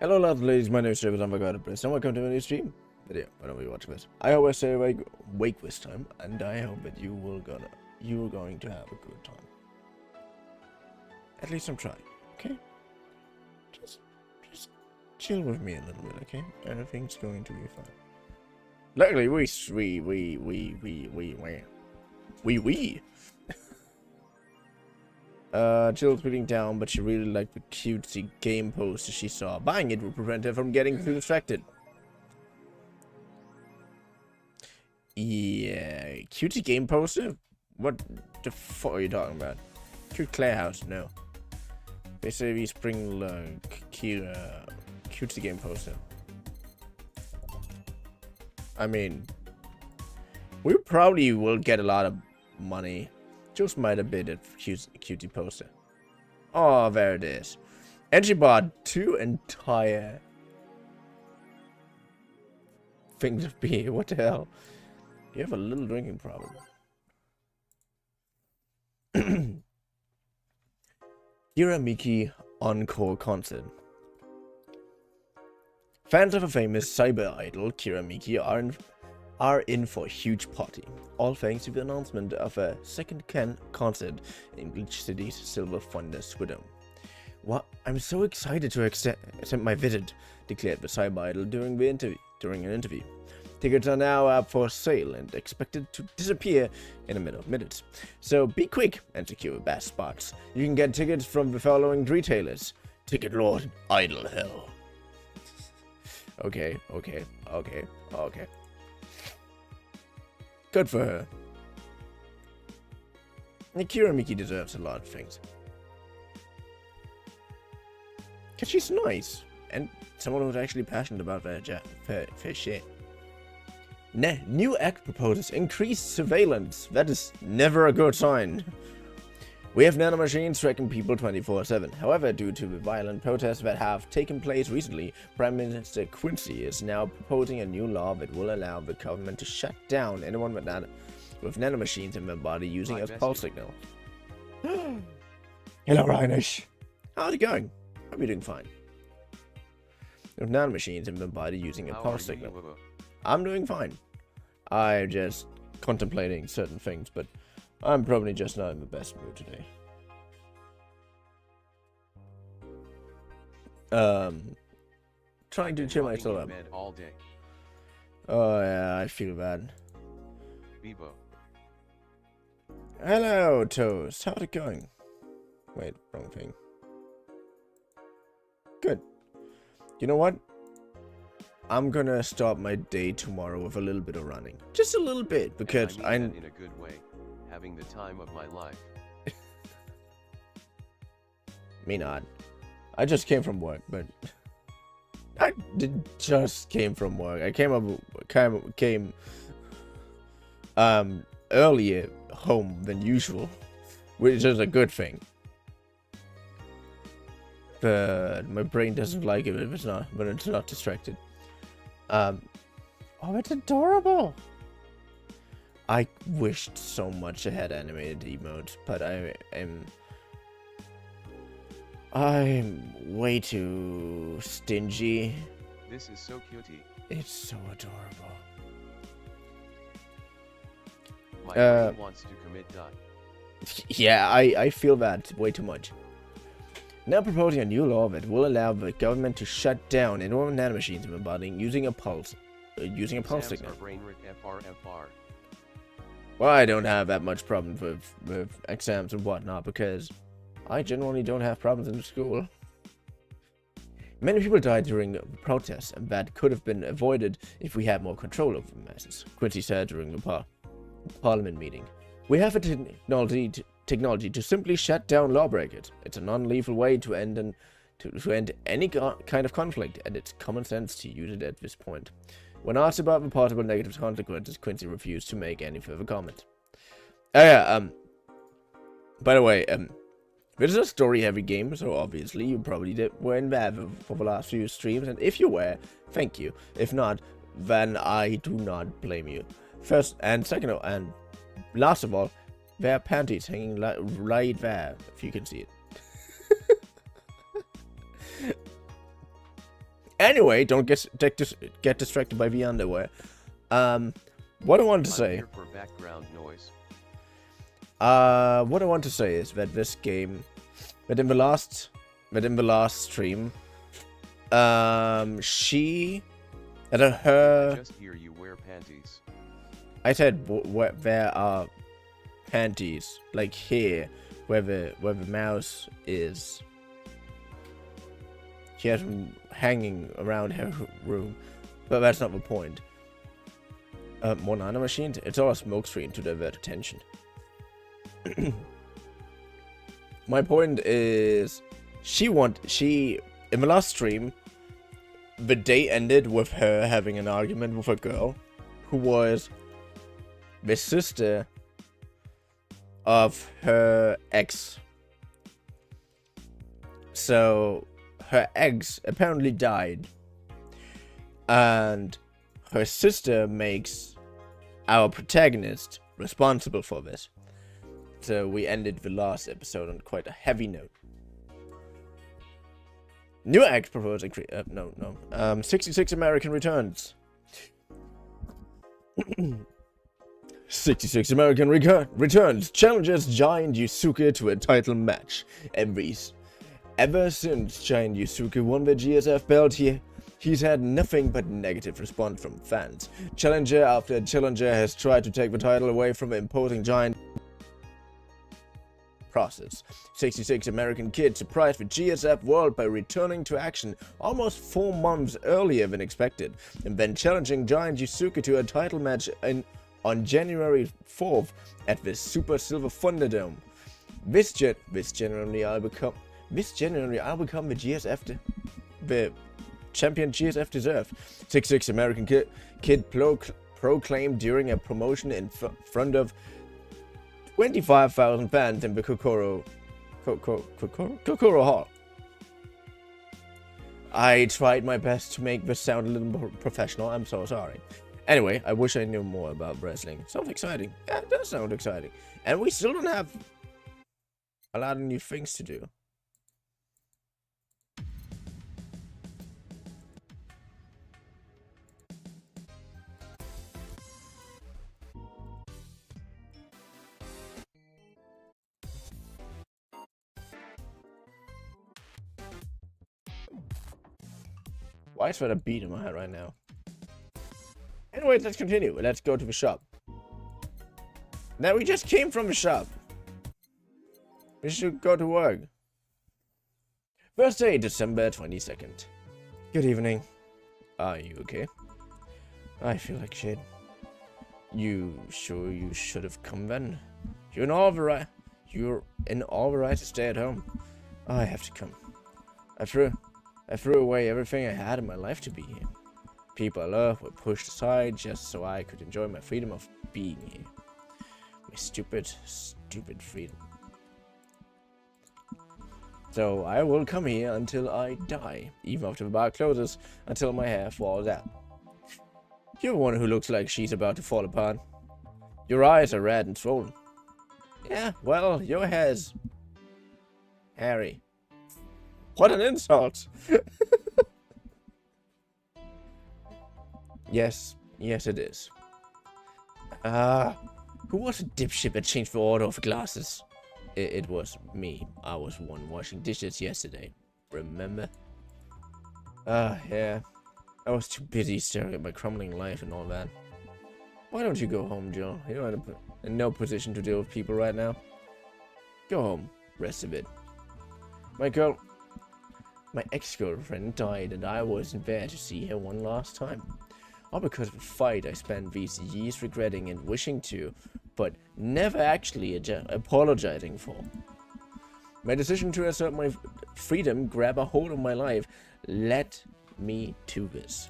Hello, ladies. My name is Trevor. I'm Barista, and welcome to a new stream video. Whenever you're watching this, I hope I stay awake this time, and I hope that you're going to have a good time. At least I'm trying. Okay. Just chill with me a little bit. Okay. Everything's going to be fine. Luckily, Jill's putting down, but she really liked the cutesy game poster she saw. Buying it would prevent her from getting too distracted. Yeah, cutesy game poster? What the fuck are you talking about? Cute Clay House? No. They say we spring cutesy game poster. I mean, we probably will get a lot of money. Just might have bid at cutie poster. Oh, there it is. And she bought 2 entire things of beer. What the hell? You have a little drinking problem. Kira Miki Encore Concert. Fans of a famous cyber idol, Kira Miki, are in for a huge party, all thanks to the announcement of a second concert in Glitch City's Silver Thunder's Widow. What? I'm so excited to accept my visit, declared the cyber idol during an interview. Tickets are now up for sale and expected to disappear in a matter of minutes. So be quick and secure best spots. You can get tickets from the following retailers: Ticket Lord, Idol Hell. Okay. Good for her. Kira Miki deserves a lot of things. Cause she's nice. And someone who's actually passionate about their shit. New act proposes increased surveillance. That is never a good sign. We have nanomachines tracking people 24/7. However, due to the violent protests that have taken place recently, Prime Minister Quincy is now proposing a new law that will allow the government to shut down anyone with nanomachines in their body using a pulse signal. Hello, Reinish. How's it going? Hope you're doing fine. With nanomachines in their body using a pulse signal. I'm doing fine. I'm just contemplating certain things, but I'm probably just not in the best mood today. Trying to cheer myself up. All day. Oh yeah, I feel bad. Vivo. Hello, Toast. How's it going? Wait, wrong thing. Good. You know what? I'm gonna start my day tomorrow with a little bit of running. Just a little bit, because I mean that in a good way. Having the time of my life. Me not. I just came from work, but I just came from work. I came earlier home than usual, which is a good thing. But my brain doesn't like it when it's not distracted. Oh, it's adorable. I wished so much I had animated emotes, but I'm way too stingy. This is so cutie. It's so adorable. My brain wants to commit die. Yeah, I feel that way too much. Now proposing a new law that will allow the government to shut down enormous nanomachines in the body using a pulse signal. Well, I don't have that much problem with exams and whatnot because I generally don't have problems in school. Many people died during the protests, and that could have been avoided if we had more control over the masses, Quincy said during the parliament meeting. We have a technology to simply shut down lawbreakers. It's a non-lethal way to end any kind of conflict, and it's common sense to use it at this point. When asked about the possible negative consequences, Quincy refused to make any further comment. By the way, this is a story-heavy game, so obviously you probably were in there for the last few streams, and if you were, thank you. If not, then I do not blame you. First and second, and last of all, their panties hanging right there, if you can see it. Anyway, don't get distracted by the underwear. What I wanted to say. Here for background noise. What I want to say is that this game, that in the last stream, her. I just hear you wear panties. I said there are panties, like here, where the mouse is. She has them hanging around her room, but that's not the point. More nano machines? It's all a smoke screen to divert attention. My point is, in the last stream, the day ended with her having an argument with a girl who was the sister of her ex. So her ex apparently died, and her sister makes our protagonist responsible for this. So we ended the last episode on quite a heavy note. New act proposing 66 American returns. 66 American returns challenges Giant Yusuke to a title match. Ever since Giant Yusuke won the GSF belt, he's had nothing but negative response from fans. Challenger after challenger has tried to take the title away from the imposing Giant. Process. 66 American Kid surprised the GSF world by returning to action almost 4 months earlier than expected, and then challenging Giant Yusuke to a title match on January 4th at the Super Silver Thunderdome. This January I'll become the champion GSF deserved. 66 American Kid proclaimed during a promotion in front of 25,000 fans in the Kokoro Hall. I tried my best to make this sound a little more professional. I'm so sorry. Anyway, I wish I knew more about wrestling. Sounds exciting. Yeah, it does sound exciting. And we still don't have a lot of new things to do. Why is that a beat in my head right now? Anyway, let's continue. Let's go to the shop. Now we just came from the shop. We should go to work. Thursday, December 22nd. Good evening. Are you okay? I feel like shit. You sure you should have come then? You're in all the right to stay at home. I have to come. I threw away everything I had in my life to be here. People I love were pushed aside just so I could enjoy my freedom of being here. My stupid freedom. So I will come here until I die, even after the bar closes, until my hair falls out. You're one who looks like she's about to fall apart. Your eyes are red and swollen. Yeah, well, your hair's hairy. What an insult! Yes it is. Who was a dipshit that changed the order of the glasses? It was me. I was one washing dishes yesterday. Remember? Yeah. I was too busy staring at my crumbling life and all that. Why don't you go home, Joe? You're in no position to deal with people right now. Go home. Rest a bit. My ex-girlfriend died and I wasn't there to see her one last time. All because of a fight I spent these years regretting and wishing to, but never actually apologizing for. My decision to assert my freedom grab a hold of my life led me to this.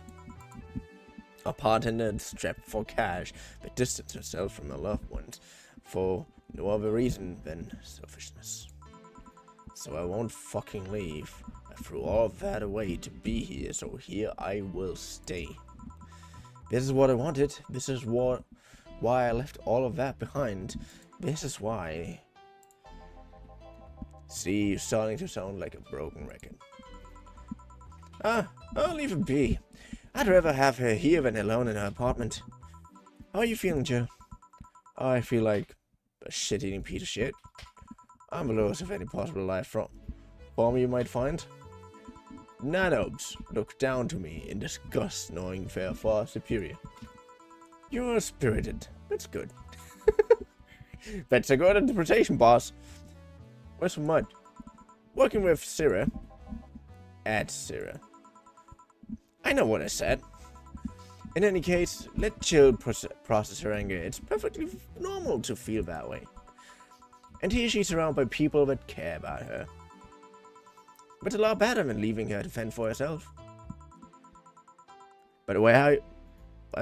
A bartender strapped for cash but distanced herself from her loved ones for no other reason than selfishness. So I won't fucking leave. I threw all of that away to be here, so here I will stay. This is what I wanted. This is why I left all of that behind. This is why. See, you're starting to sound like a broken record. I'll leave it be. I'd rather have her here than alone in her apartment. How are you feeling, Jill? I feel like a shit-eating piece of shit. I'm the lowest of any possible life form you might find. Nanobes look down to me in disgust, knowing they're far superior. You're spirited. That's good. That's a good interpretation, boss. Where's some mud? Working with Sarah. At Sarah. I know what I said. In any case, let Jill process her anger. It's perfectly normal to feel that way. And here she's surrounded by people that care about her. But it's a lot better than leaving her to fend for herself. By the way, I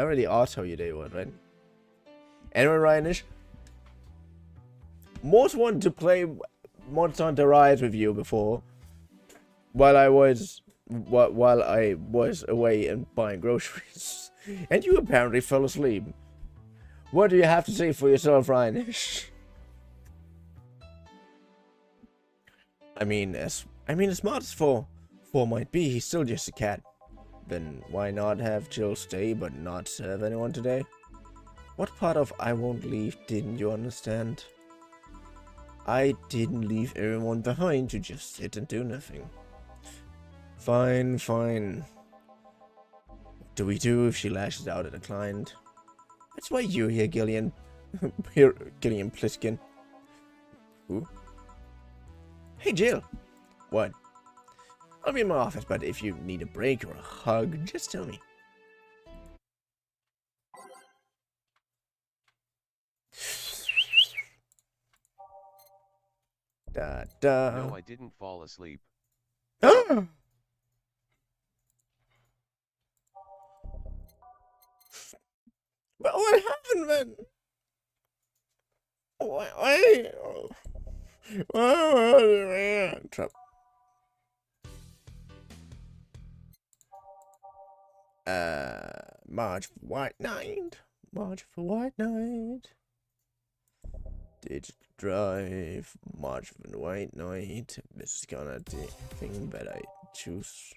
already asked how your day was, right? Anyway, Ryanish, most wanted to play Monster Hunter Rise with you before, while I was away and buying groceries, and you apparently fell asleep. What do you have to say for yourself, Ryanish? I mean, as smart as four might be, he's still just a cat. Then why not have Jill stay but not serve anyone today? What part of I won't leave didn't you understand? I didn't leave everyone behind to just sit and do nothing. Fine, fine. What do we do if she lashes out at a client? That's why you're here, Gillian. Here, Gillian Pliskin. Who? Hey, Jill. What? I'll be in my office, but if you need a break or a hug, just tell me. Da da. No, I didn't fall asleep. Ah! But what happened then? Why? Trap. March for White Knight. March for White Knight. Digital Drive. March for the White Knight. This is gonna be the thing that I choose.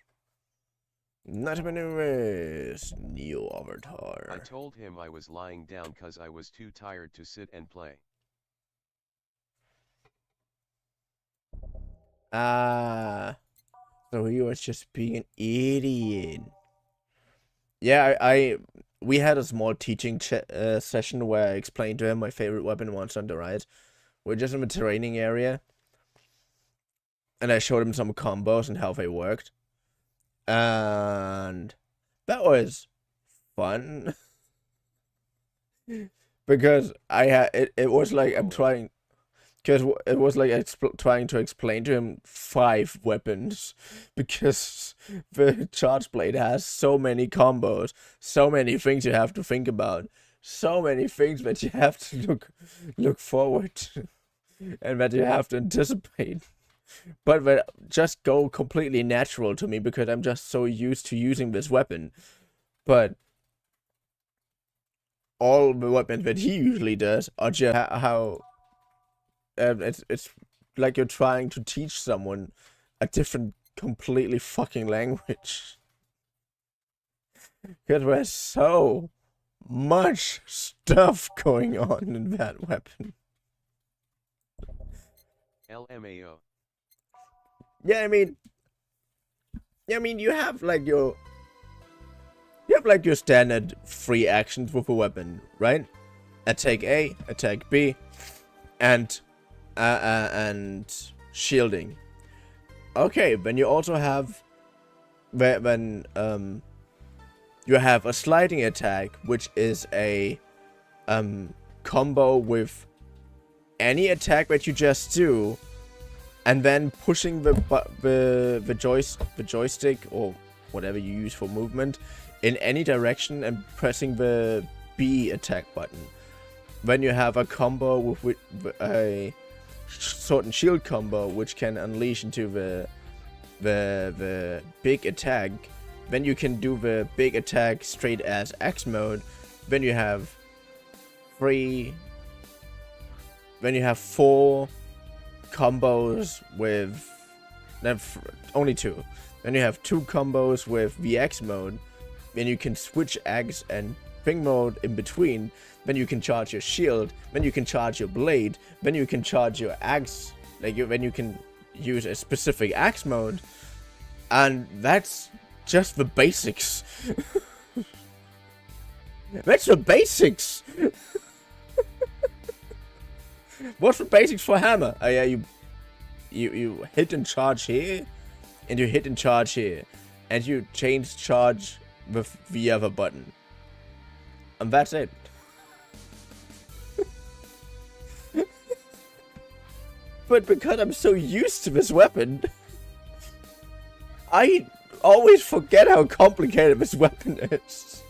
Not maneuvers. New avatar. I told him I was lying down cause I was too tired to sit and play. So he was just being an idiot. Yeah, we had a small teaching session where I explained to him my favorite weapon once on the Rise. We're just in the training area, and I showed him some combos and how they worked, and that was fun because I had it was like I'm trying. Because it was like trying to explain to him 5 weapons, because the charge blade has so many combos, so many things you have to think about, so many things that you have to look forward to, and that you have to anticipate, but that just go completely natural to me because I'm just so used to using this weapon. But all the weapons that he usually does are just how. It's like you're trying to teach someone a different, completely fucking language. Because there's so much stuff going on in that weapon. LMAO. Yeah, I mean, you have like your standard 3 actions with a weapon, right? Attack A, attack B, and shielding. Okay, then you also have when you have a sliding attack, which is a combo with any attack that you just do, and then pushing the joystick or whatever you use for movement in any direction and pressing the B attack button. Then you have a combo with a sword and shield combo, which can unleash into the big attack. Then you can do the big attack straight as X mode. Then you have 3 Then you have 4 combos with... only 2. Then you have 2 combos with VX mode. Then you can switch X and ping mode in between. Then you can charge your shield. Then you can charge your blade. Then you can charge your axe. Then you can use a specific axe mode. And that's just the basics. That's the basics. What's the basics for hammer? Oh yeah, you hit and charge here, and you hit and charge here, and you change charge with the other button, and that's it. But because I'm so used to this weapon, I always forget how complicated this weapon is.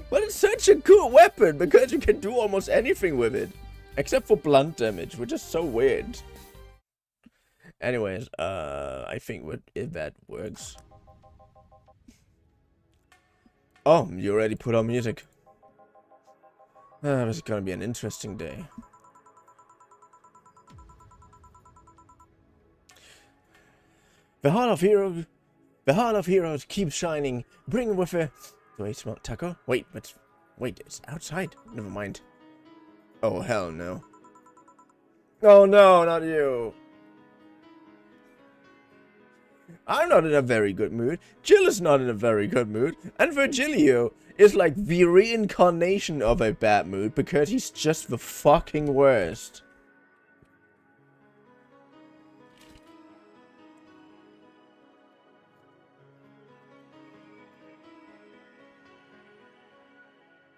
But it's such a cool weapon because you can do almost anything with it. Except for blunt damage, which is so weird. Anyways, I think if that works. Oh, you already put on music. This is gonna be an interesting day. The Hall of Heroes keeps shining. Bring with it. Do I smell taco? Wait, it's outside. Never mind. Oh, hell no. Oh no, not you. I'm not in a very good mood. Jill is not in a very good mood. And Virgilio is like the reincarnation of a bad mood because he's just the fucking worst.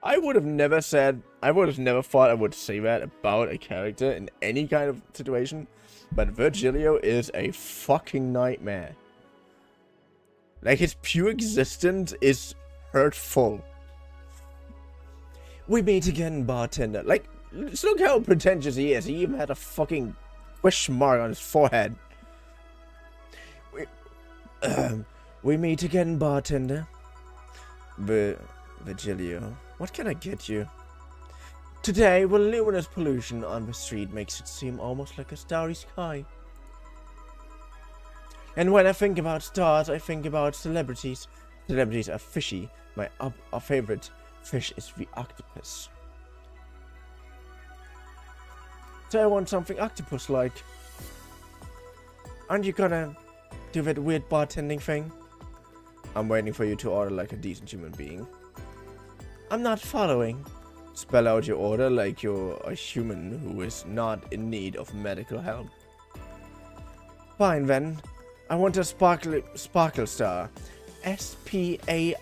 I would have never thought I would say that about a character in any kind of situation, but Virgilio is a fucking nightmare. Like, his pure existence is hurtful. We meet again, bartender. Like, look how pretentious he is. He even had a fucking question mark on his forehead. We meet again, bartender. Virgilio. What can I get you? Today, voluminous pollution on the street makes it seem almost like a starry sky. And when I think about stars, I think about celebrities. Celebrities are fishy. My favorite fish is the octopus. So I want something octopus-like. Aren't you gonna do that weird bartending thing? I'm waiting for you to order like a decent human being. I'm not following. Spell out your order like you're a human who is not in need of medical help. Fine then. I want a sparkle star. S-P-A-R-R-R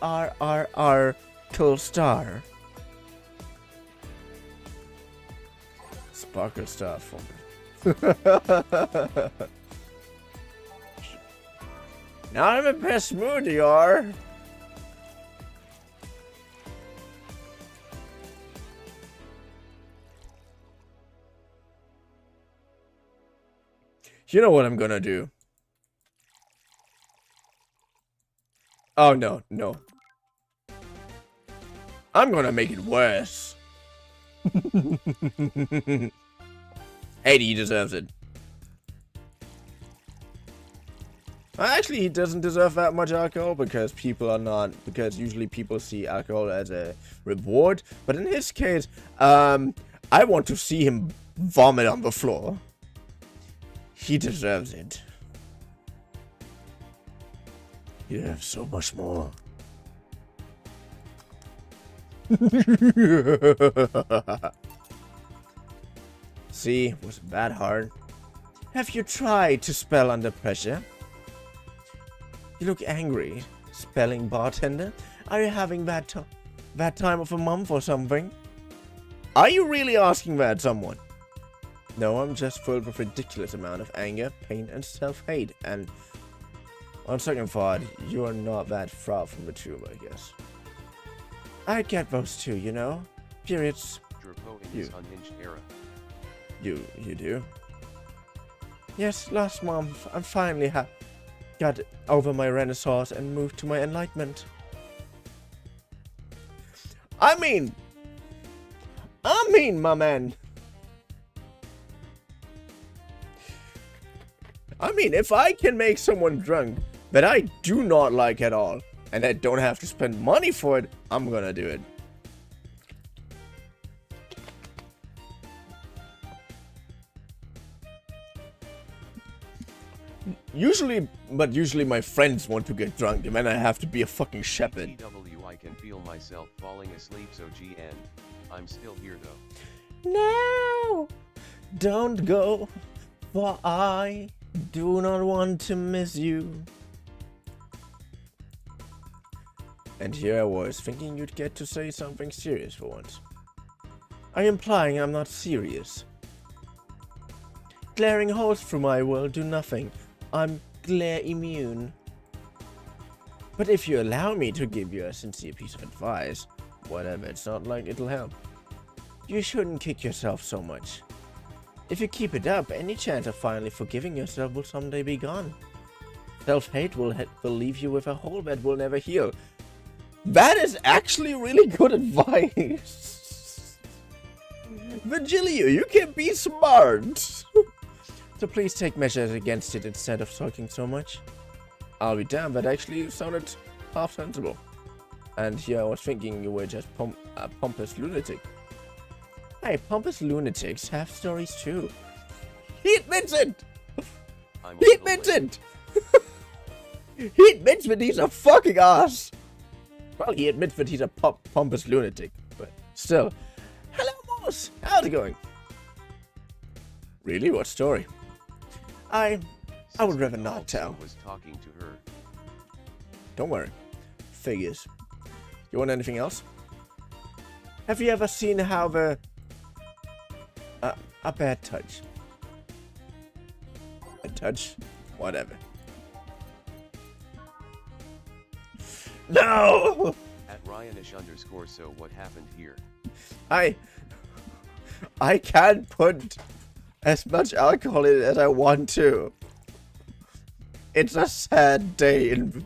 star. Sparkle star for me. Now I'm in the best mood, you are. You know what I'm gonna do? Oh, no. I'm gonna make it worse. Hey, he deserves it. Actually, he doesn't deserve that much alcohol because usually people see alcohol as a reward. But in his case, I want to see him vomit on the floor. He deserves it. You have so much more. See, wasn't that hard. Have you tried to spell under pressure? You look angry. Spelling bartender? Are you having that time of a month or something? Are you really asking that, someone? No, I'm just filled with a ridiculous amount of anger, pain, and self-hate, and on second thought, you are not that far from Vtuber, I guess. I get those too, you know? Periods. His unhinged era. You do? Yes, last month, I finally got over my renaissance and moved to my enlightenment. I mean, I mean, my man. I mean, if I can make someone drunk that I do not like at all, and I don't have to spend money for it, I'm gonna do it. Usually my friends want to get drunk, and then I have to be a fucking shepherd. I can feel myself falling asleep, so GN. I'm still here though. No! Don't go, for I do not want to miss you. And here I was, thinking you'd get to say something serious for once. Are you implying I'm not serious? Glaring holes through my world do nothing. I'm glare immune. But if you allow me to give you a sincere piece of advice, whatever, it's not like it'll help. You shouldn't kick yourself so much. If you keep it up, any chance of finally forgiving yourself will someday be gone. Self-hate will leave you with a hole that will never heal. That is actually really good advice. Virgilio, you can be smart. So please take measures against it instead of sulking so much. I'll be damned, that actually sounded half sensible. And here I was thinking you were just a pompous lunatic. Hey, pompous lunatics have stories too. He admits it! He admits it! He admits that he's a fucking ass! Well, he admits that he's a pompous lunatic, but still. Hello, Moss! How's it going? Really? What story? I would rather not tell. Was talking to her. Don't worry. Figures. You want anything else? Have you ever seen how the... a bad touch. A touch? Whatever. No! At Ryanish_, so what happened here? I can't put as much alcohol in it as I want to. It's a sad day in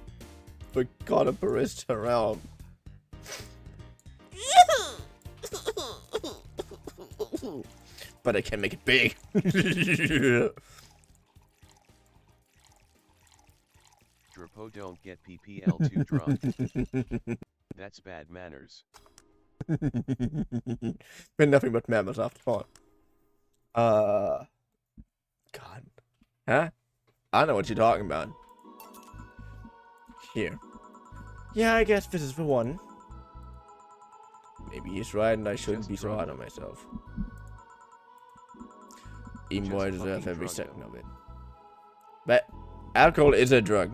the God of Barista realm. But I can make it big. Drapo don't get PPL too drunk. That's bad manners. Been nothing but manners after all. God. Huh? I know what you're talking about. Here. Yeah, I guess this is the one. Maybe he's right and I shouldn't be so hard on myself. Even though I deserve every second of it. But alcohol is a drug.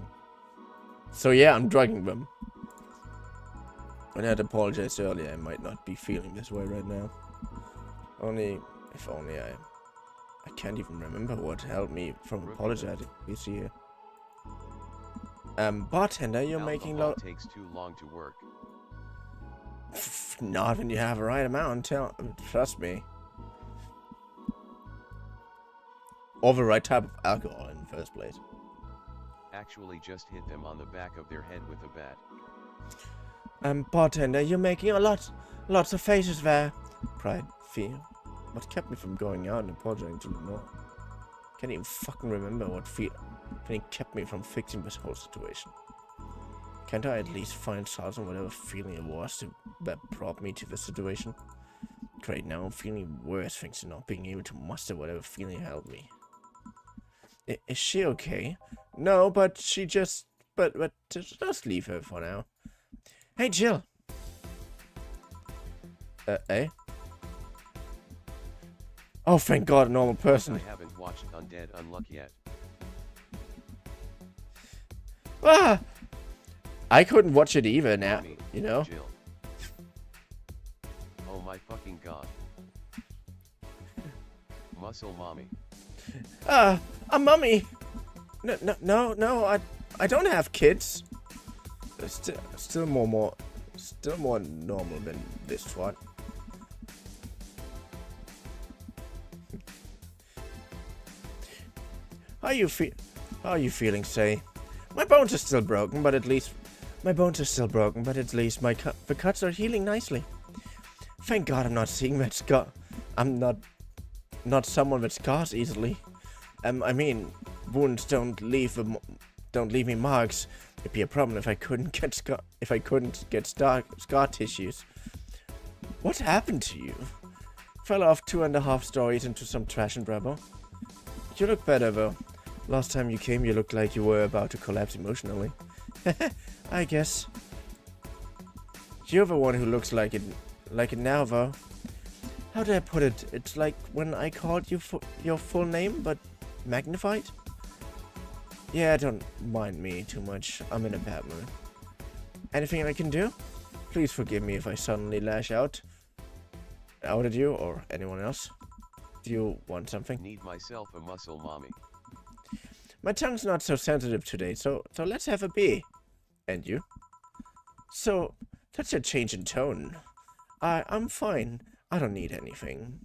So yeah, I'm drugging them. When I had apologized earlier, I might not be feeling this way right now. If only I can't even remember what held me from apologizing this year. Bartender, you're making takes too long to work. Not when you have the right amount, trust me. Or the right type of alcohol in the first place. Actually just hit them on the back of their head with a bat. Bartender, you're making lots of faces there. Pride, fear. What kept me from going out and apologizing to Lenore? Can't even fucking remember what kept me from fixing this whole situation. Can't I at least find solace in whatever feeling it was that brought me to this situation? Great, now I'm feeling worse thanks to not being able to muster whatever feeling held me. Is she okay? No, but she just... But just leave her for now. Hey, Jill! Eh? Oh, thank God, a normal person. I haven't watched Undead Unluck yet. Ah! I couldn't watch it either now, Mommy, you know? Jill. Oh my fucking God. Muscle mommy. A mummy! No, I don't have kids. Still more normal than this twat. How are you feeling, Say? My bones are still broken, but at least the cuts are healing nicely. Thank God I'm not seeing that scar. I'm not someone that scars easily. I mean, wounds don't leave me marks. It'd be a problem if I couldn't get scar tissues. What happened to you? Fell off 2.5 stories into some trash and rubble. You look better though. Last time you came, you looked like you were about to collapse emotionally. I guess. You're the one who looks like it now, though. How do I put it? It's like when I called you your full name, but magnified? Yeah, don't mind me too much. I'm in a bad mood. Anything I can do? Please forgive me if I suddenly lash out at you or anyone else. Do you want something? Need myself a muscle, mommy. My tongue's not so sensitive today, so let's have a beer. And you? So, that's a change in tone. I'm fine. I don't need anything.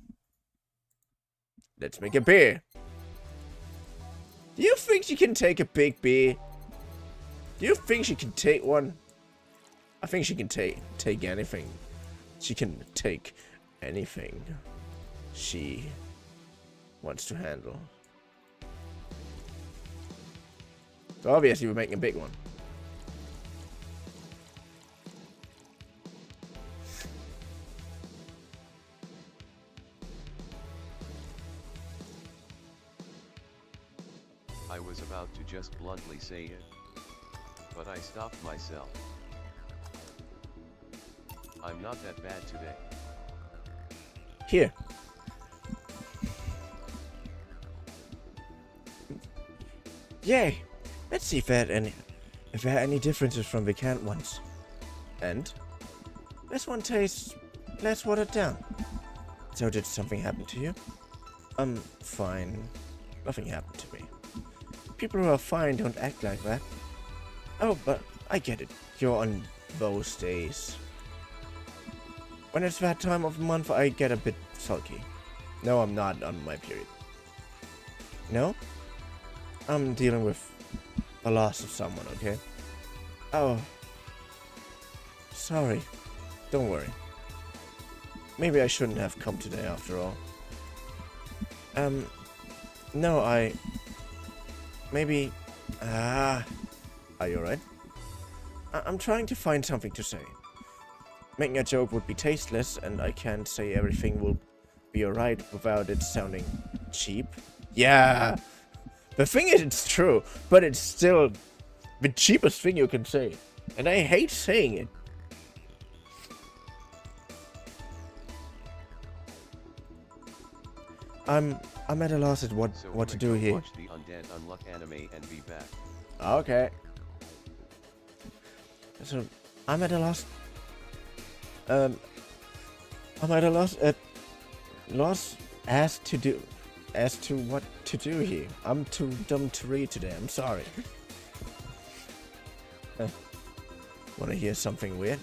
Let's make a beer. Do you think she can take a big beer? Do you think she can take one? I think she can take anything. She can take anything she wants to handle. So obviously we're making a big one. I was about to just bluntly say it, but I stopped myself. I'm not that bad today. Here. Yay! Let's see if there are any differences from the canned ones. And this one tastes less watered down. So did something happen to you? I'm fine. Nothing happened to me. People who are fine don't act like that. Oh, but I get it. You're on those days. When it's that time of the month, I get a bit sulky. No, I'm not on my period. No? I'm dealing with the loss of someone, okay? Oh. Sorry. Don't worry. Maybe I shouldn't have come today after all. No, maybe... are you alright? I'm trying to find something to say. Making a joke would be tasteless, and I can't say everything will be alright without it sounding cheap. Yeah! The thing is, it's true, but it's still the cheapest thing you can say. And I hate saying it. I'm at a loss at what to do here. Watch the Undead Unluck anime and be back. Okay. So I'm at a loss. I'm at a loss as to what to do here. I'm too dumb to read today. I'm sorry. Wanna hear something weird?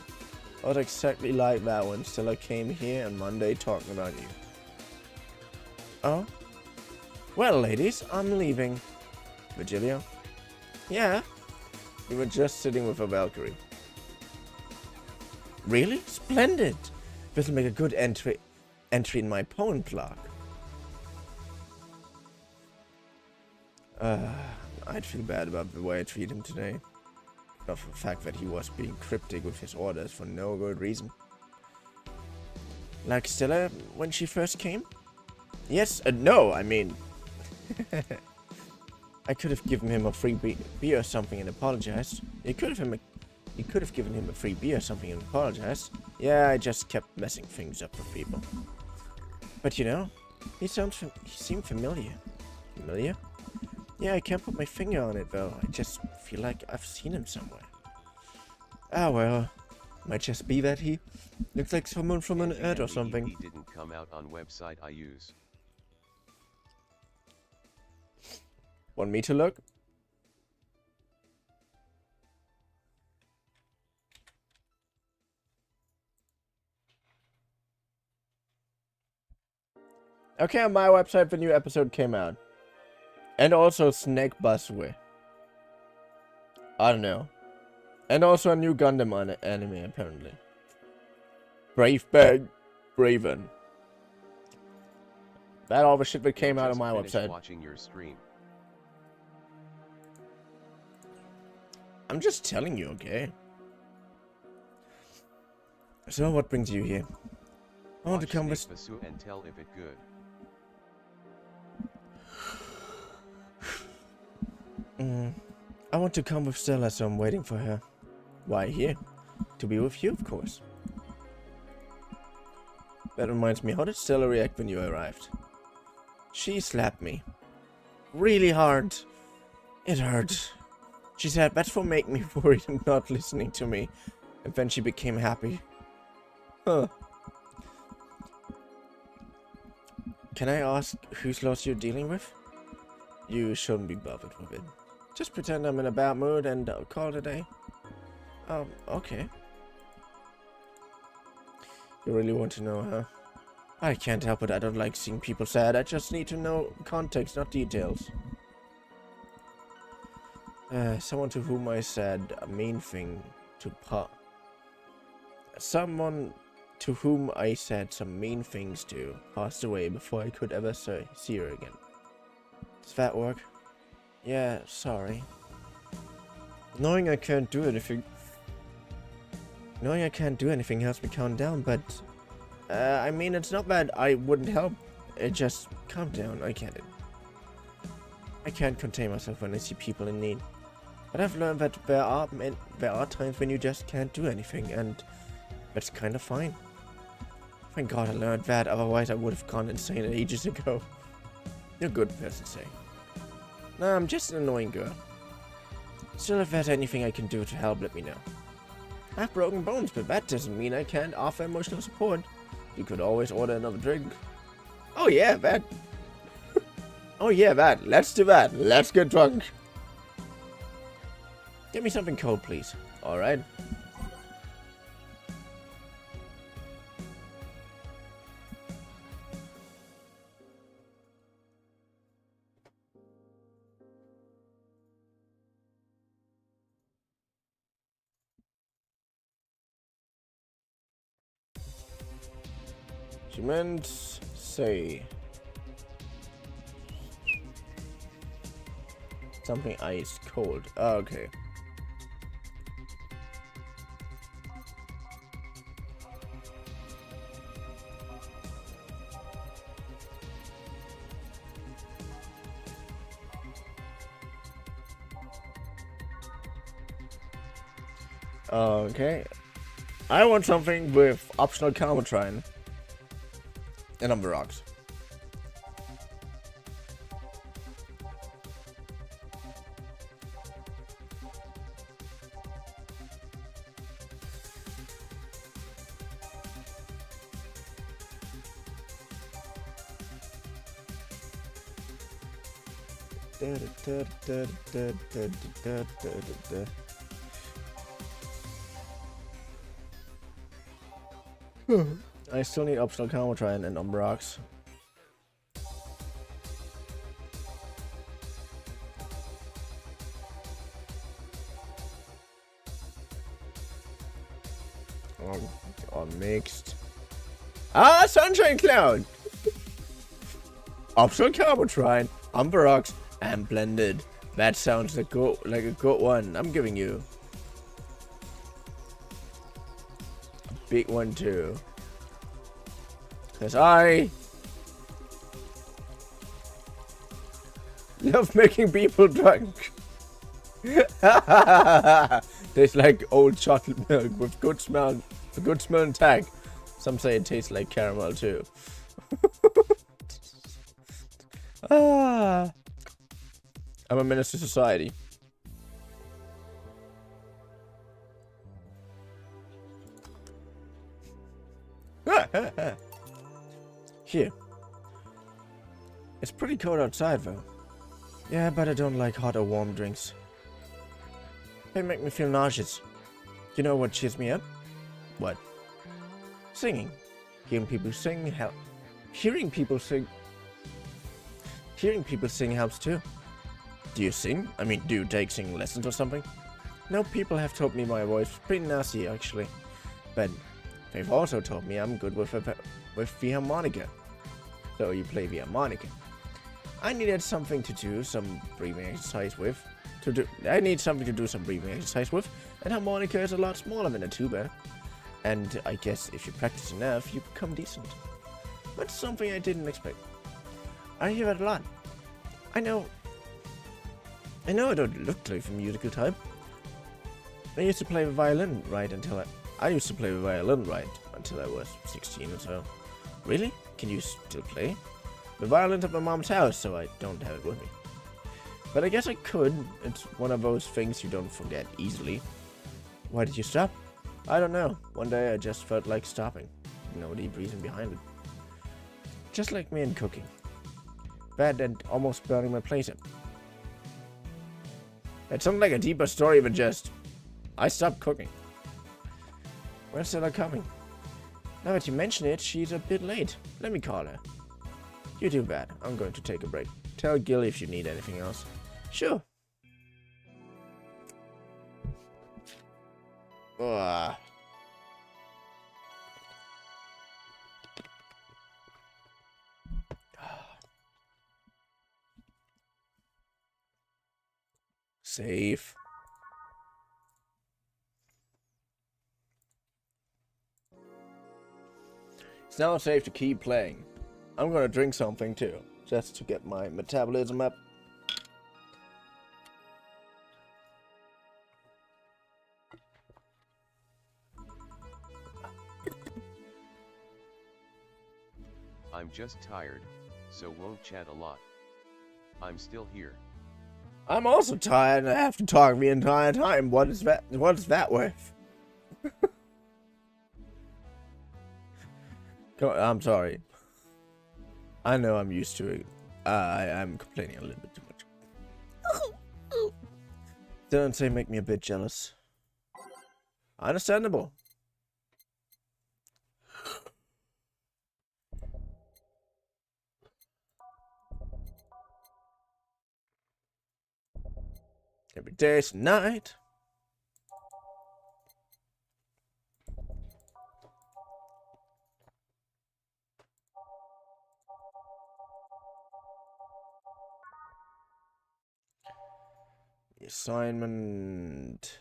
Not exactly like that one. Still, I came here on Monday talking about you. Oh? Well, ladies, I'm leaving. Virgilio? Yeah? We were just sitting with a Valkyrie. Really? Splendid! This'll make a good entry in my poem blog. I'd feel bad about the way I treated him today. Of the fact that he was being cryptic with his orders for no good reason. Like Stella when she first came? Yes, no, I mean... I could have given him a free beer or something and apologized. You could have given him a free beer or something and apologized. Yeah, I just kept messing things up for people. But you know, he seemed familiar. Familiar? Yeah, I can't put my finger on it though. I just feel like I've seen him somewhere. Ah well, might just be that he looks like someone from an ad or something. He didn't come out on website I use. Want me to look? Okay, on my website the new episode came out. And also Snake Busway. I don't know. And also a new Gundam anime apparently. Brave Bird. Raven. That all the shit that came out of Just my finished website. watching your stream. I'm just telling you, okay? So what brings you here? I want to Watch come with... Snake Basu and tell if it good. I want to come with Stella, so I'm waiting for her. Why here? To be with you, of course. That reminds me, how did Stella react when you arrived? She slapped me. Really hard. It hurt. She said, that's for making me worried and not listening to me. And then she became happy. Huh. Can I ask whose loss you're dealing with? You shouldn't be bothered with it. Just pretend I'm in a bad mood and call it a day. Okay. You really want to know, huh? I can't help it, I don't like seeing people sad. I just need to know context, not details. Someone to whom I said a mean thing to Someone to whom I said some mean things to passed away before I could ever see her again. Does that work? Yeah, sorry. Knowing I can't do anything helps me calm down, but I mean, it's not that I wouldn't help. It just calm down. I get it. I can't contain myself when I see people in need. But I've learned that there are times when you just can't do anything, and that's kind of fine. Thank God I learned that, otherwise I would have gone insane ages ago. You're a good person, say. Nah, I'm just an annoying girl. Still, if there's anything I can do to help, let me know. I have broken bones, but that doesn't mean I can't offer emotional support. You could always order another drink. Oh yeah, that. Oh yeah, that. Let's do that. Let's get drunk. Get me something cold, please. Alright. She meant say something ice cold. Oh, okay. Okay. I want something with optional Calmatrine. And on the rocks. I still need optional Calmatrine and Umbrox. Oh, mixed. Ah, Sunshine Cloud! Optional Calmatrine, Umbrox, and Blended. That sounds like a good one. I'm giving you a big one too. Because I love making people drunk. Tastes like old chocolate milk with good smell, a good smell and tag. Some say it tastes like caramel too. I'm a menace to society. Here. It's pretty cold outside though. Yeah, but I don't like hot or warm drinks. They make me feel nauseous. You know what cheers me up? What? Singing. Hearing people sing helps. Hearing people sing helps too. Do you sing? I mean, do you take singing lessons or something? No, people have told me my voice is pretty nasty actually. But They've also told me I'm good with the harmonica. So you play the harmonica. I needed something to do some breathing exercise with. I need something to do some breathing exercise with, and harmonica is a lot smaller than a tuba. And I guess if you practice enough, you become decent. That's something I didn't expect. I hear that a lot. I know I don't look like the musical type. I used to play the violin right until I used to play the violin right until I was 16 or so. Really? Can you still play? The violin's at my mom's house, so I don't have it with me. But I guess I could. It's one of those things you don't forget easily. Why did you stop? I don't know. One day I just felt like stopping. No deep reason behind it. Just like me in cooking. Bad and almost burning my place up. It sounded like a deeper story than just, I stopped cooking. Where's Stella coming? Now that you mention it, she's a bit late. Let me call her. You do that. I'm going to take a break. Tell Gil if you need anything else. Sure. Ugh. Safe. It's now safe to keep playing. I'm gonna drink something too, just to get my metabolism up. I'm just tired, so won't chat a lot. I'm still here. I'm also tired and I have to talk the entire time. What is that worth? I'm sorry. I know I'm used to it. I'm complaining a little bit too much. Don't say make me a bit jealous. Understandable. Every day's night. Assignment.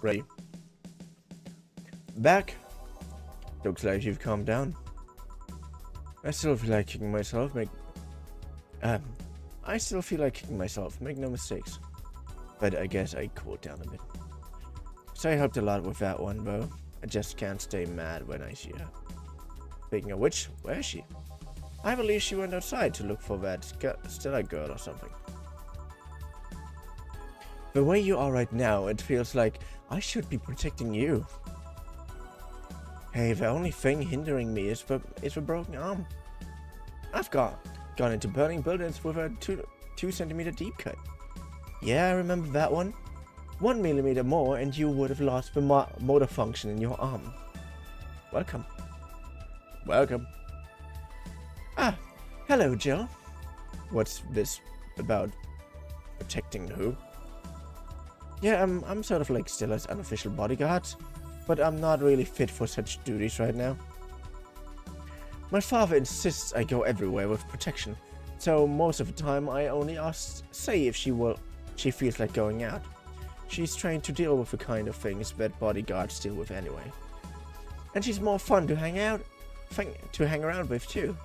Ready. Back. Looks like you've calmed down. I still feel like kicking myself. Make no mistakes. But I guess I cooled down a bit. So I helped a lot with that one, though. I just can't stay mad when I see her. Speaking of which, where is she? I believe she went outside to look for that Stella girl or something. The way you are right now, it feels like I should be protecting you. Hey, the only thing hindering me is the broken arm. I've gone into burning buildings with a 2 centimeter deep cut. Yeah, I remember that one. 1 millimeter more and you would have lost the motor function in your arm. Welcome. Welcome. Ah, hello, Jill. What's this about? Protecting who? Yeah, I'm sort of like Stella's unofficial bodyguard, but I'm not really fit for such duties right now. My father insists I go everywhere with protection, so most of the time I only say if she feels like going out. She's trained to deal with the kind of things that bodyguards deal with anyway. And she's more fun to hang around with too.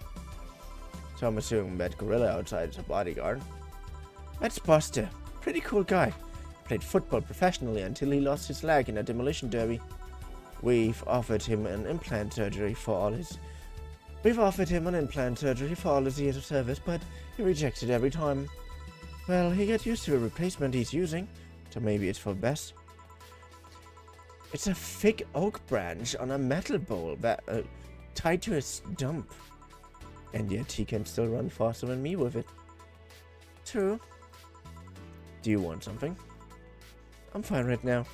So I'm assuming that gorilla outside is a bodyguard. That's Buster. Pretty cool guy. Played football professionally until he lost his leg in a demolition derby. We've offered him an implant surgery for all his years of service, but he rejected every time. Well, he got used to the replacement he's using, so maybe it's for the best. It's a thick oak branch on a metal bowl that tied to a stump. And yet he can still run faster than me with it. True. Do you want something? I'm fine right now.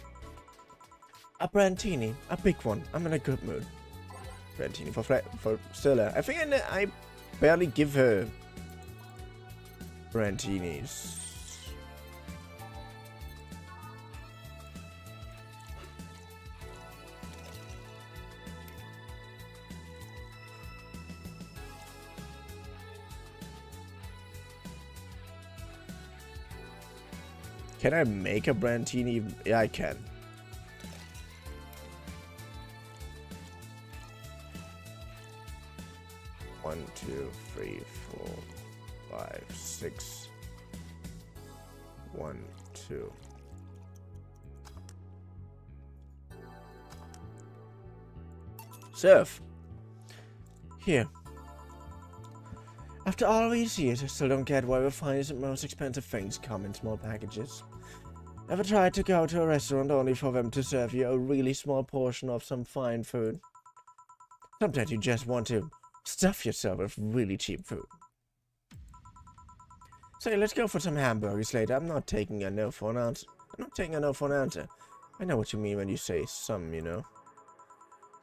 A brandini, a big one. I'm in a good mood. Brandini for Stella. I think I barely give her brantinis. Can I make a brandini? Yeah, I can. One, two, three, 4, 5, 6. 1, 2. Serve. Here. After all these years, I still don't get why the finest and most expensive things come in small packages. Ever tried to go to a restaurant only for them to serve you a really small portion of some fine food? Sometimes you just want to stuff yourself with really cheap food. Say, let's go for some hamburgers later. I'm not taking a no for an answer. I know what you mean when you say some, you know.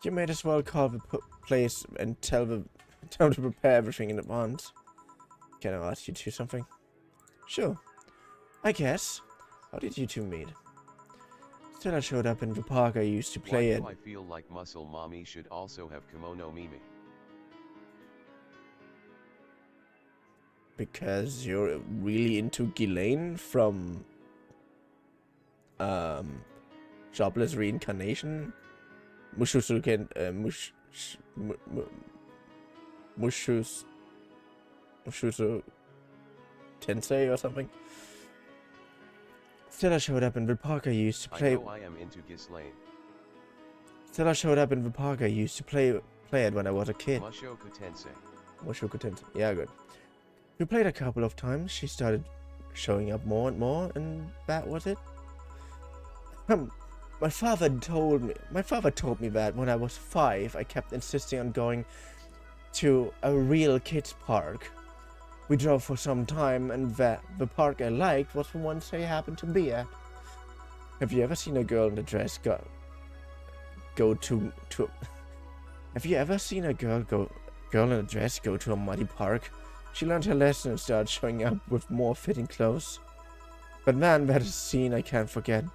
You may as well call the place and tell them to prepare everything in advance. Can I ask you to something? Sure. I guess. How did you two meet? Stella showed up in the park I used to play in. Why do I feel like Muscle Mommy should also have Kimono Mimi? Because you're really into Ghislaine from Jobless Reincarnation? Mushusu Tensei or something? Stella showed up in the park I used to play. I know I am into Ghislaine. Stella showed up in the park I used to play it when I was a kid. Mushoku Tensei. Mushoku Tensei. Yeah, good. We played a couple of times. She started showing up more and more, and that was it. My father told me that when I was 5, I kept insisting on going to a real kids park. We drove for some time, and the park I liked was the one I happened to be at. Have you ever seen a girl in a dress go to? Have you ever seen a girl in a dress go to a muddy park? She learned her lesson and started showing up with more fitting clothes. But man, that is a scene I can't forget.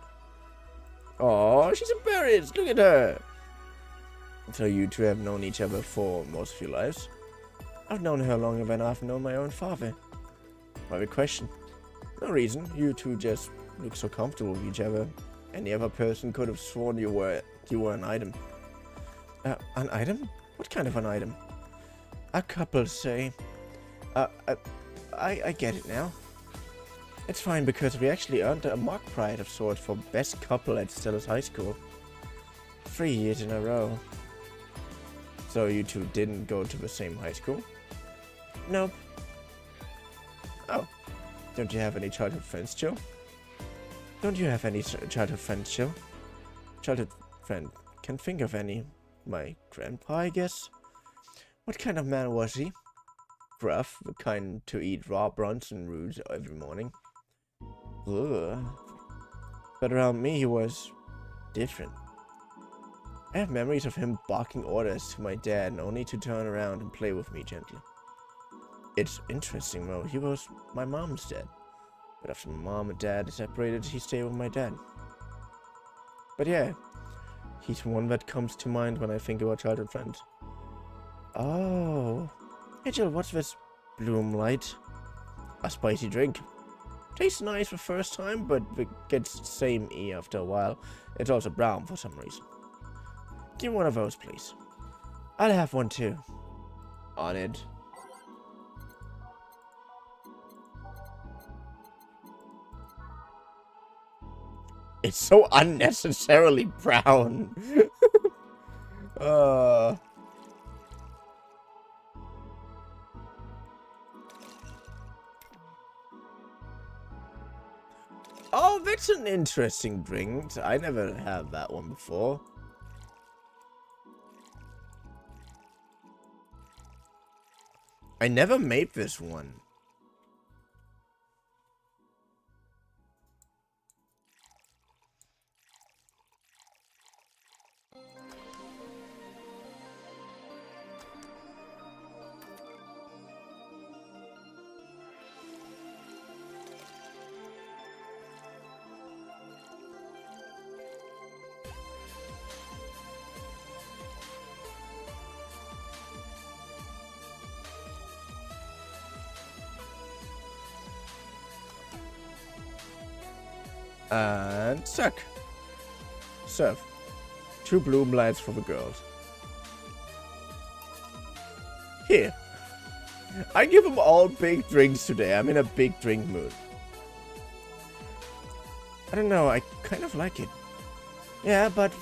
Oh, she's embarrassed. Look at her. So you two have known each other for most of your lives? I've known her longer than I've known my own father. Private question. No reason. You two just look so comfortable with each other. Any other person could have sworn you were an item. An item? What kind of an item? A couple say. I get it now. It's fine because we actually earned a mock pride of sorts for best couple at Stella's high school. 3 years in a row. So you two didn't go to the same high school? Nope. Oh. Don't you have any childhood friends, Joe? Don't you have any childhood friends, Joe? Childhood friend. Can't think of any. My grandpa, I guess? What kind of man was he? Gruff, the kind to eat raw Bronson roots every morning. Ugh. But around me he was different. I have memories of him barking orders to my dad and only to turn around and play with me gently. It's interesting though, he was my mom's dad. But after my mom and dad separated, he stayed with my dad. But yeah, he's one that comes to mind when I think about childhood friends. Oh. Hey Jill, what's this Bloom Light? A spicy drink. Tastes nice the first time, but it gets samey after a while. It's also brown for some reason. Give me one of those, please. I'll have one too. On it. It's so unnecessarily brown. Oh, that's an interesting drink. I never had that one before. I never made this one. And suck. Serve. 2 bloom lights for the girls. Here. I give them all big drinks today. I'm in a big drink mood. I don't know, I kind of like it. Yeah, but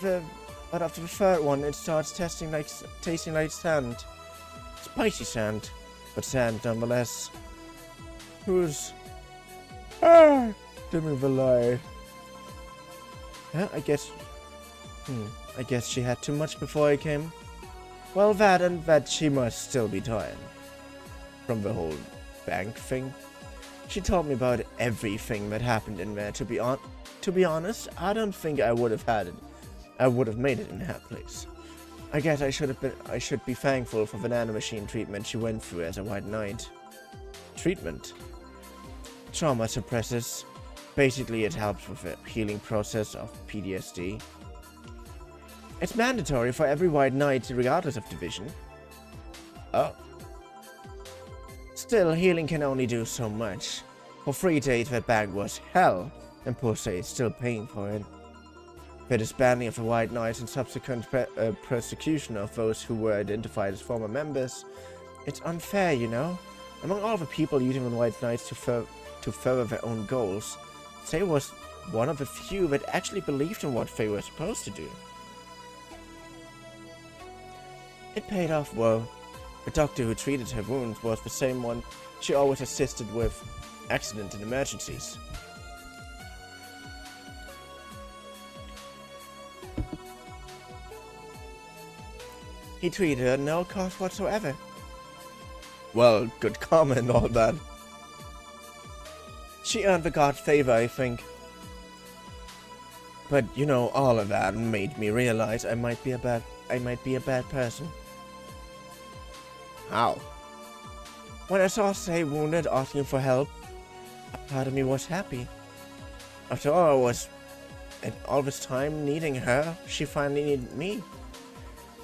after the third one, it starts tasting like sand. Spicy sand. But sand nonetheless. Who's... dimming the light. Yeah, I guess she had too much before I came. Well, that she must still be tired. From the whole bank thing. She told me about everything that happened in there. To be honest, I don't think I would have had it. I would have made it in her place. I guess I should be thankful for the nanomachine treatment she went through as a white knight. Treatment? Trauma suppressors. Basically, it helps with the healing process of PTSD. It's mandatory for every white knight, regardless of division. Oh. Still, healing can only do so much. For 3 days, that bag was hell, and Posey is still paying for it. The disbanding of the White Knights and subsequent persecution of those who were identified as former members. It's unfair, you know? Among all the people using the White Knights to further their own goals, Say was one of the few that actually believed in what they were supposed to do. It paid off well. The doctor who treated her wounds was the same one she always assisted with accident and emergencies. He treated her at no cost whatsoever. Well, good karma and all that. She earned the god's favor, I think. But, you know, all of that made me realize I might be a bad person. How? When I saw Say wounded asking for help, a part of me was happy. After all, all this time needing her, she finally needed me.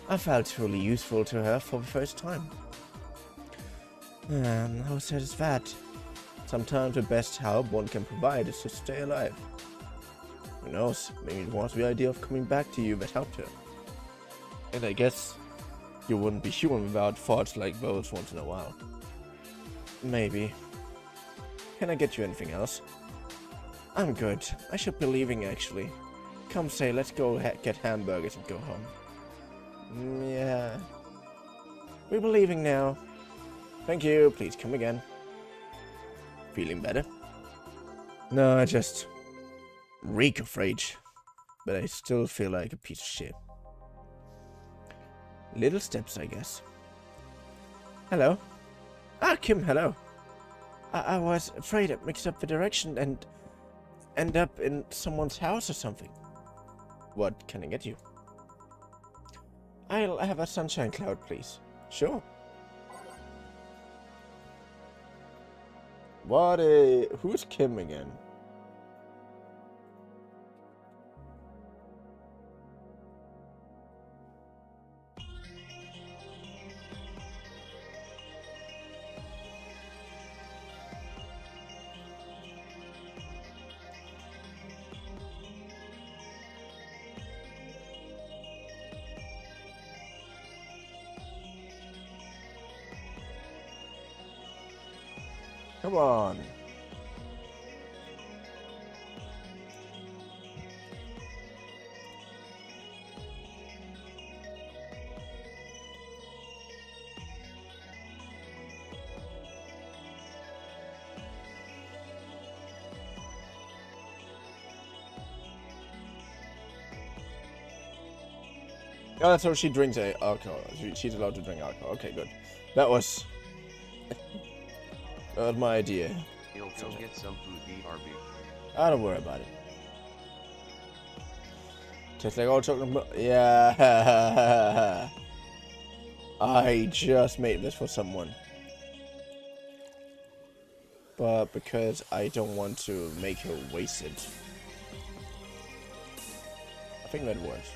I felt truly useful to her for the first time. How sad is that? Sometimes the best help one can provide is to stay alive. Who knows, maybe it was the idea of coming back to you that helped her. And I guess you wouldn't be human without thoughts like those once in a while. Maybe. Can I get you anything else? I'm good. I should be leaving actually. Come Say, let's go get hamburgers and go home. Yeah. We'll be leaving now. Thank you, please come again. Feeling better? No, I just reek of rage. But I still feel like a piece of shit. Little steps, I guess. Hello? Ah, Kim, hello. I was afraid I'd mix up the direction and end up in someone's house or something. What can I get you? I'll have a sunshine cloud, please. Sure. Who's Kim again? Come on. Oh, so she drinks alcohol. She's allowed to drink alcohol. Okay, good. That was my idea. He'll go get some food, BRB. I don't worry about it. Tastes like all chocolate. Yeah. I just made this for someone. But because I don't want to make her waste it. I think that works.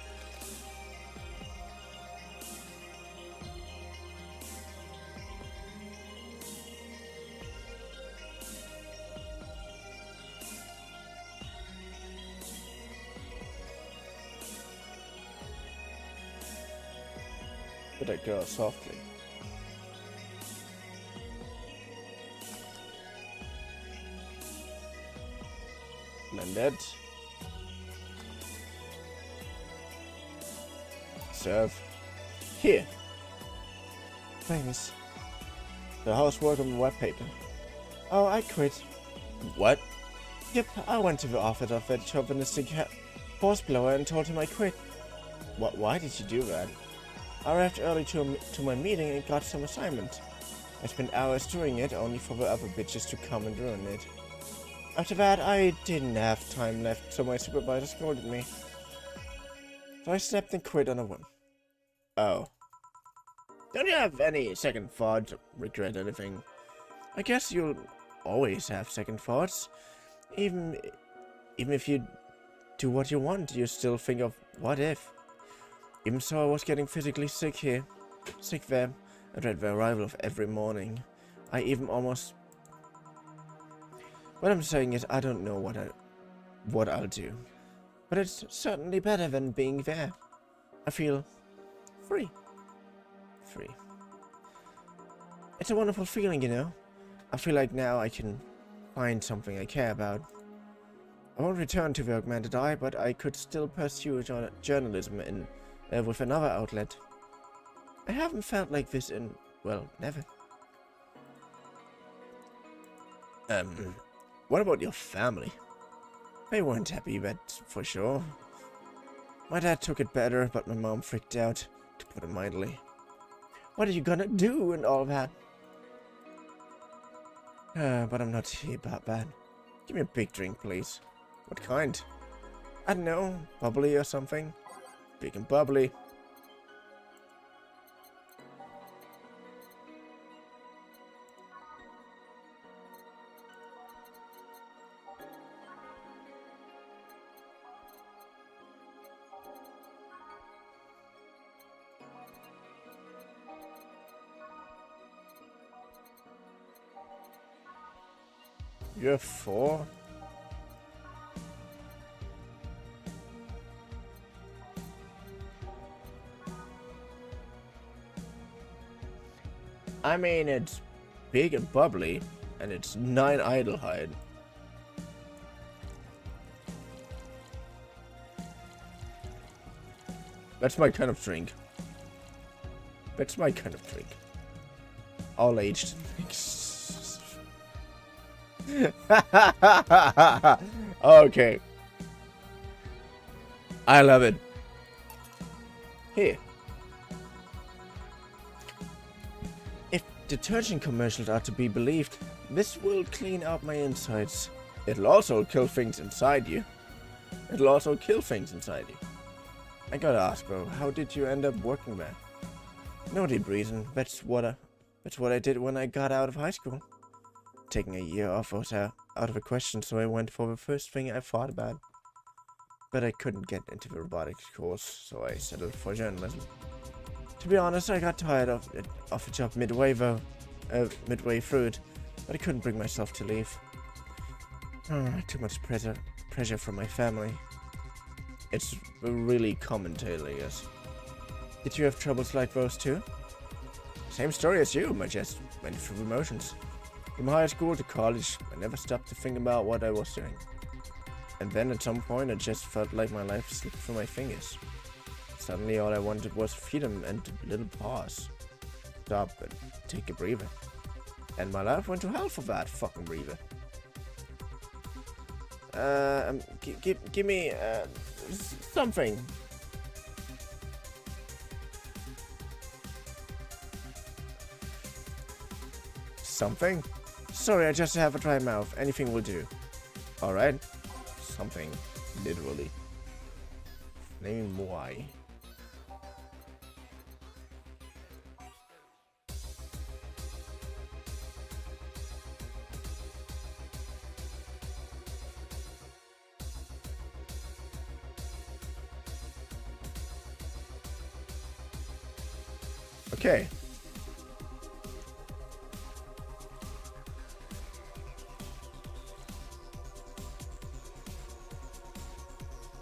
But I go softly. Blended. Serve. Here. Thanks. The housework on the webpaper. Oh, I quit. What? Yep, I went to the office of that chauvinistic horseblower and told him I quit. What? Why did you do that? I arrived early to my meeting and got some assignment. I spent hours doing it, only for the other bitches to come and ruin it. After that, I didn't have time left, so my supervisor scolded me. So I slept and quit on a whim. Oh. Don't you have any second thoughts or regret anything? I guess you'll always have second thoughts. Even if you do what you want, you still think of what if. Even so, I was getting physically sick here. Sick there. I dread the arrival of every morning. I even almost... What I'm saying is I don't know what I'll do. But it's certainly better than being there. I feel free. Free. It's a wonderful feeling, you know. I feel like now I can find something I care about. I won't return to the augmented eye, but I could still pursue journalism with another outlet. I haven't felt like this in, well, never. What about your family? They weren't happy, that's for sure. My dad took it better, but my mom freaked out, to put it mildly. What are you gonna do and all that? But I'm not here about that. Give me a big drink, please. What kind? I don't know, bubbly or something. Big and bubbly. You're 4? I mean, it's big and bubbly, and it's 9 idle hide. That's my kind of drink. That's my kind of drink. All aged. Okay. I love it. Here. If detergent commercials are to be believed, this will clean out my insides. It'll also kill things inside you. It'll also kill things inside you. I gotta ask, bro, how did you end up working there? No deep reason. That's what I did when I got out of high school. Taking a year off was out of the question, so I went for the first thing I thought about. But I couldn't get into the robotics course, so I settled for journalism. To be honest, I got tired of the job midway through it, but I couldn't bring myself to leave. Too much pressure from my family. It's a really common tale, I guess. Did you have troubles like those too? Same story as you, I just went through the motions. From high school to college, I never stopped to think about what I was doing. And then at some point, it just felt like my life slipped through my fingers. Suddenly, all I wanted was freedom and a little pause. Stop and take a breather. And my life went to hell for that fucking breather. Give me, something. Something? Sorry, I just have a dry mouth. Anything will do. Alright. Something. Literally. Name why. Okay.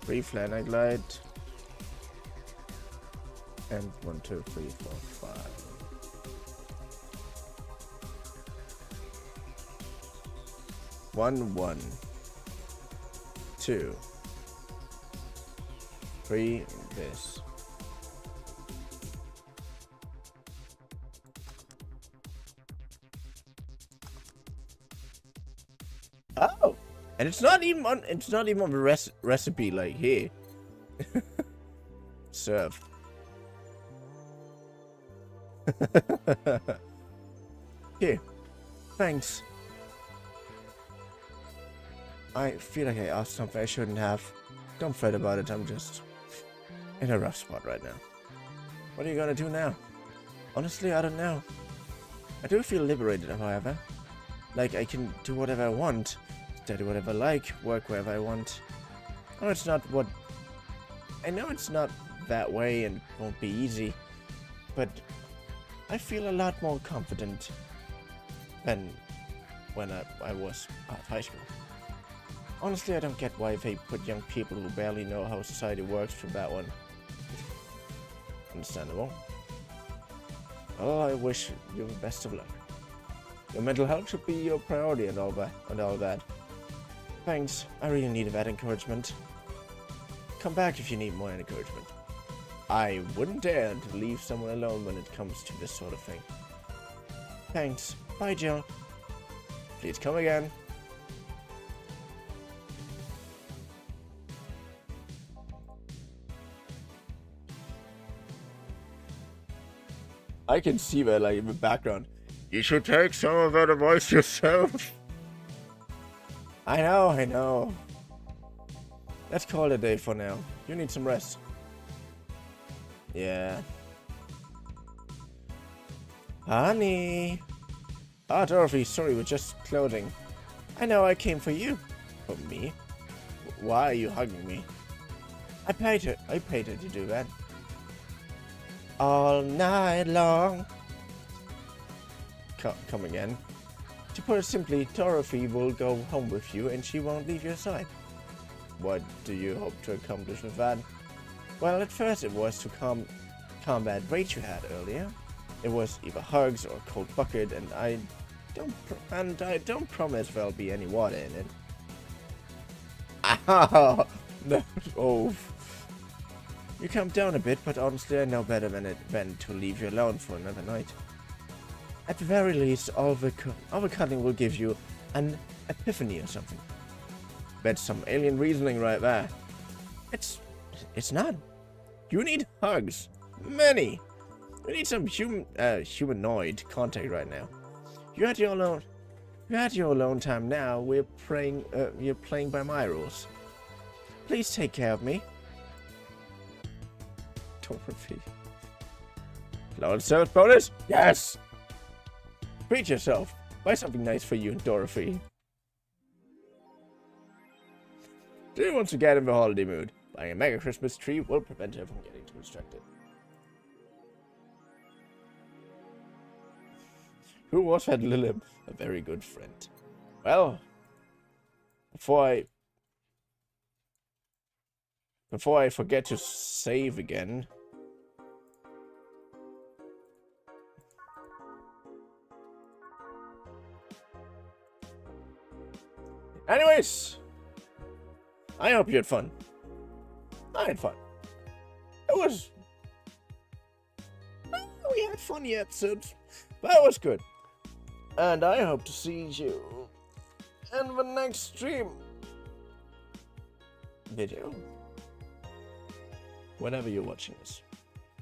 Free flare night light. And 1, 2, 3, 4, 5. One, 1, 2, 3. This. Oh, and it's not even on. It's not even on the recipe. Like here, serve. Here, thanks. I feel like I asked something I shouldn't have. Don't fret about it. I'm just in a rough spot right now. What are you gonna do now? Honestly, I don't know. I do feel liberated, however. Like I can do whatever I want, study whatever I like, work wherever I want. I know it's not that way and won't be easy, but I feel a lot more confident than when I was at high school. Honestly, I don't get why they put young people who barely know how society works through that one. Understandable. Well, I wish you the best of luck. Your mental health should be your priority and all that. Thanks, I really needed that encouragement. Come back if you need more encouragement. I wouldn't dare to leave someone alone when it comes to this sort of thing. Thanks. Bye, Jill. Please come again. I can see that, like, in the background. You should take some of that advice yourself. I know. Let's call it a day for now. You need some rest. Yeah. Honey. Ah, Dorothy, sorry, we're just clothing. I know, I came for you. For me? Why are you hugging me? I paid her to do that. All night long. Come again. To put it simply, Dorothy will go home with you and she won't leave your side. What do you hope to accomplish with that? Well, at first it was to combat rage you had earlier. It was either hugs or a cold bucket, and I don't promise there'll be any water in it. Ah, no, oh. You calmed down a bit, but honestly I know better than to leave you alone for another night. At the very least, all the cuddling will give you an epiphany or something. That's some alien reasoning right there. It's not. You need hugs. Many. You need some humanoid contact right now. You had your alone time now. You're playing by my rules. Please take care of me. Dorothy. Loud service bonus? Yes! Treat yourself. Buy something nice for you and Dorothy. She wants to get in the holiday mood. Buying a mega Christmas tree will prevent her from getting too distracted. Who was that Lilith? A very good friend. Well, before I forget to save again. Anyways, I hope you had fun. I had fun. We had funny episodes. That was good. And I hope to see you in the next stream video. Whenever you're watching this.